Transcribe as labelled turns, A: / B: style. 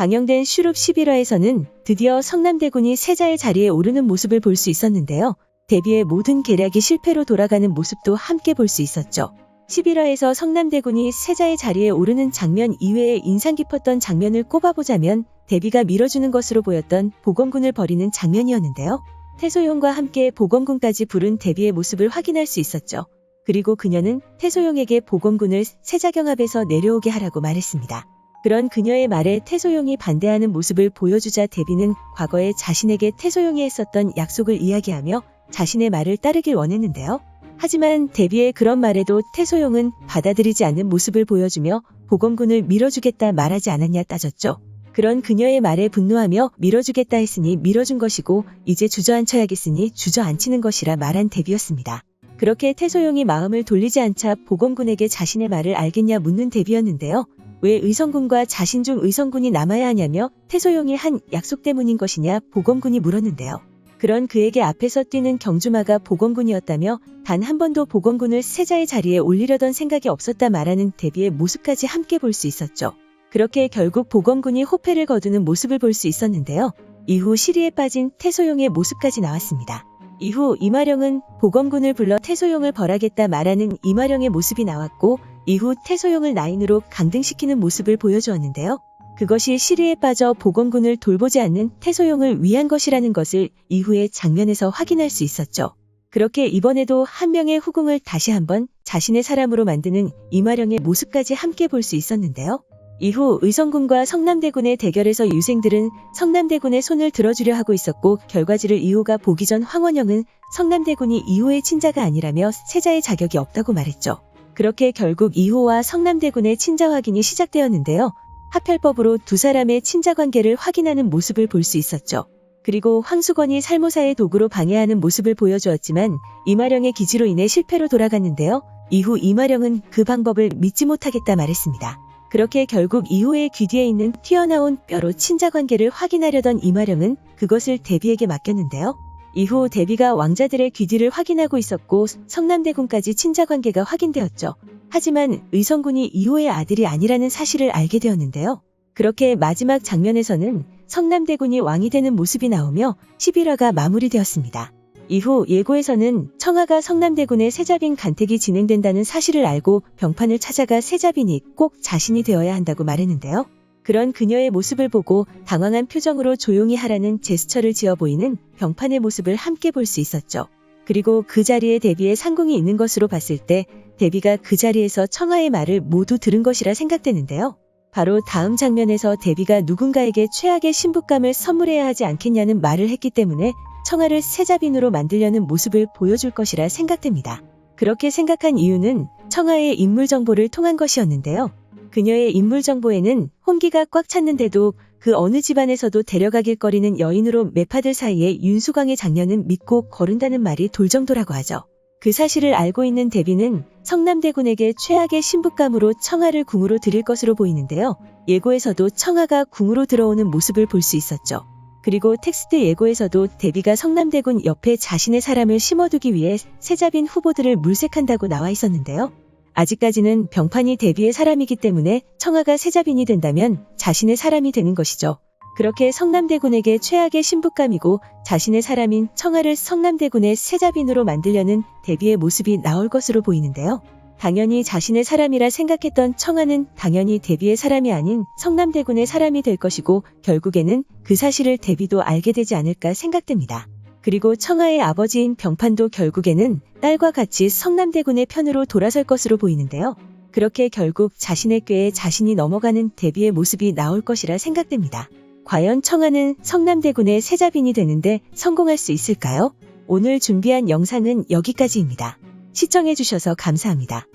A: 방영된 슈룹 11화에서는 드디어 성남대군이 세자의 자리에 오르는 모습을 볼 수 있었는데요. 데뷔의 모든 계략이 실패로 돌아가는 모습도 함께 볼 수 있었죠. 11화에서 성남대군이 세자의 자리에 오르는 장면 이외에 인상 깊었던 장면을 꼽아보자면 데뷔가 밀어주는 것으로 보였던 보검군을 벌이는 장면이었는데요. 태소용과 함께 보검군까지 부른 데뷔의 모습을 확인할 수 있었죠. 그리고 그녀는 태소용에게 보검군을 세자경 앞에서 내려오게 하라고 말했습니다. 그런 그녀의 말에 태소용이 반대하는 모습을 보여주자 데뷔는 과거에 자신에게 태소용이 했었던 약속을 이야기하며 자신의 말을 따르길 원했는데요. 하지만 데뷔의 그런 말에도 태소용은 받아들이지 않는 모습을 보여주며 보검군을 밀어주겠다 말하지 않았냐 따졌죠. 그런 그녀의 말에 분노하며 밀어주겠다 했으니 밀어준 것이고 이제 주저앉혀야겠으니 주저앉히는 것이라 말한 데뷔였습니다. 그렇게 태소용이 마음을 돌리지 않자 보검군에게 자신의 말을 알겠냐 묻는 데뷔였는데요. 왜 의성군과 자신 중 의성군이 남아야 하냐며 태소용이 한 약속 때문인 것이냐 보검군이 물었는데요. 그런 그에게 앞에서 뛰는 경주마가 보검군이었다며 단 한 번도 보검군을 세자의 자리에 올리려던 생각이 없었다 말하는 데뷔의 모습까지 함께 볼 수 있었죠. 그렇게 결국 보검군이 호패를 거두는 모습을 볼 수 있었는데요. 이후 시리에 빠진 태소용의 모습까지 나왔습니다. 이후 이마령은 보검군을 불러 태소용을 벌하겠다 말하는 이마령의 모습이 나왔고 이후 태소용을 나인으로 강등시키는 모습을 보여주었는데요. 그것이 시리에 빠져 보검군을 돌보지 않는 태소용을 위한 것이라는 것을 이후의 장면에서 확인할 수 있었죠. 그렇게 이번에도 한 명의 후궁을 다시 한번 자신의 사람으로 만드는 이마령의 모습까지 함께 볼 수 있었는데요. 이후 의성군과 성남대군의 대결에서 유생들은 성남대군의 손을 들어주려 하고 있었고 결과지를 이호가 보기 전 황원영은 성남대군이 이호의 친자가 아니라며 세자의 자격이 없다고 말했죠. 그렇게 결국 이호와 성남대군의 친자 확인이 시작되었는데요. 합혈법으로 두 사람의 친자 관계를 확인하는 모습을 볼 수 있었죠. 그리고 황수건이 살모사의 도구로 방해하는 모습을 보여주었지만 이마령의 기지로 인해 실패로 돌아갔는데요. 이후 이마령은 그 방법을 믿지 못하겠다 말했습니다. 그렇게 결국 이호의 귀 뒤에 있는 튀어나온 뼈로 친자 관계를 확인하려던 이마령은 그것을 데뷔에게 맡겼는데요. 이후 데뷔가 왕자들의 귀 뒤를 확인하고 있었고 성남대군까지 친자 관계가 확인되었죠. 하지만 의성군이 이호의 아들이 아니라는 사실을 알게 되었는데요. 그렇게 마지막 장면에서는 성남대군이 왕이 되는 모습이 나오며 11화가 마무리되었습니다. 이후 예고에서는 청아가 성남대군의 세자빈 간택이 진행된다는 사실을 알고 병판을 찾아가 세자빈이 꼭 자신이 되어야 한다고 말했는데요. 그런 그녀의 모습을 보고 당황한 표정으로 조용히 하라는 제스처를 지어 보이는 병판의 모습을 함께 볼 수 있었죠. 그리고 그 자리에 데뷔의 상궁이 있는 것으로 봤을 때 데뷔가 그 자리에서 청아의 말을 모두 들은 것이라 생각되는데요. 바로 다음 장면에서 데뷔가 누군가에게 최악의 신부감을 선물해야 하지 않겠냐는 말을 했기 때문에 청아를 세자빈으로 만들려는 모습을 보여줄 것이라 생각됩니다. 그렇게 생각한 이유는 청아의 인물 정보를 통한 것이었는데요. 그녀의 인물 정보에는 혼기가 꽉 찼는데도 그 어느 집안에서도 데려가길 거리는 여인으로 매파들 사이에 윤수광의 장녀는 믿고 거른다는 말이 돌정도라고 하죠. 그 사실을 알고 있는 데뷔는 성남대군에게 최악의 신부감으로 청아를 궁으로 들일 것으로 보이는데요. 예고에서도 청아가 궁으로 들어오는 모습을 볼 수 있었죠. 그리고 텍스트 예고에서도 데뷔가 성남대군 옆에 자신의 사람을 심어두기 위해 세자빈 후보들을 물색한다고 나와 있었는데요. 아직까지는 병판이 데뷔의 사람이기 때문에 청아가 세자빈이 된다면 자신의 사람이 되는 것이죠. 그렇게 성남대군에게 최악의 신부감이고 자신의 사람인 청아를 성남대군의 세자빈으로 만들려는 데뷔의 모습이 나올 것으로 보이는데요. 당연히 자신의 사람이라 생각했던 청아는 당연히 데뷔의 사람이 아닌 성남대군의 사람이 될 것이고 결국에는 그 사실을 데뷔도 알게 되지 않을까 생각됩니다. 그리고 청아의 아버지인 병판도 결국에는 딸과 같이 성남대군의 편으로 돌아설 것으로 보이는데요. 그렇게 결국 자신의 꾀에 자신이 넘어가는 데뷔의 모습이 나올 것이라 생각됩니다. 과연 청아는 성남대군의 세자빈이 되는데 성공할 수 있을까요? 오늘 준비한 영상은 여기까지입니다. 시청해주셔서 감사합니다.